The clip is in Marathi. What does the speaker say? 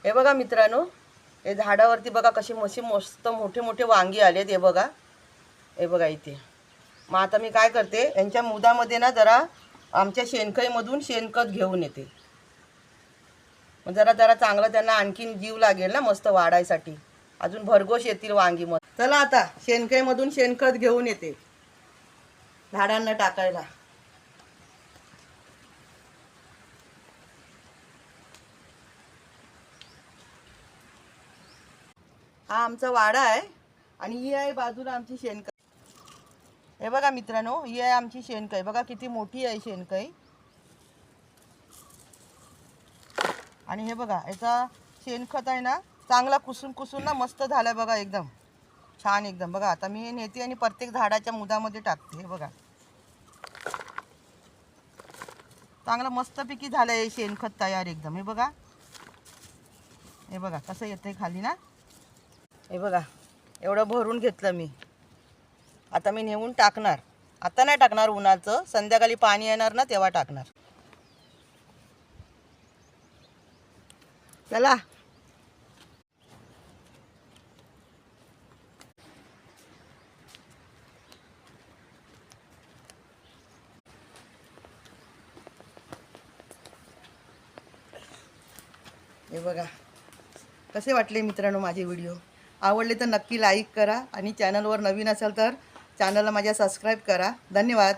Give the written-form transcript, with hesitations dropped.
हे बघा मित्रांनो, हे झाडावरती बघा कशी मस्त मोठे मोठे वांगी आलेत. हे बघा इथे. मग आता मी काय करते, यांच्या मुदामध्ये ना जरा आमच्या शेणखईमधून शेणखत घेऊन येते. मग जरा जरा चांगलं त्यांना आणखीन जीव लागेल ना मस्त वाढायसाठी. अजून भरघोस येतील वांगी. मग चला आता शेणखईमधून शेणखत घेऊन येते झाडांना टाकायला. हा आमचा वाडा आहे आणि ही आहे बाजूला आमची शेणखत. हे बघा मित्रांनो, ही आहे आमची शेणखई. बघा किती मोठी आहे शेणखई. आणि हे बघा याचा शेणखत आहे ना, चांगला कुसून ना मस्त झालाय बघा, एकदम छान एकदम. बघा आता मी हे नेते आणि प्रत्येक झाडाच्या मुदामध्ये टाकते. हे बघा चांगलं मस्तपैकी झालंय हे शेणखत तयार एकदम. हे बघा कसं येतंय खाली ना. हे बघा एवढं भरून घेतलं मी. आता मी नेऊन टाकणार. आता नाही टाकणार उन्हाचं, संध्याकाळी पाणी येणार ना तेव्हा टाकणार. चला हे बघा कसे वाटले मित्रांनो माझे व्हिडिओ. आवडले तर नक्की लाईक करा आणि चॅनलवर नवीन असाल तर चॅनलला माझ्या सबस्क्राईब करा. धन्यवाद.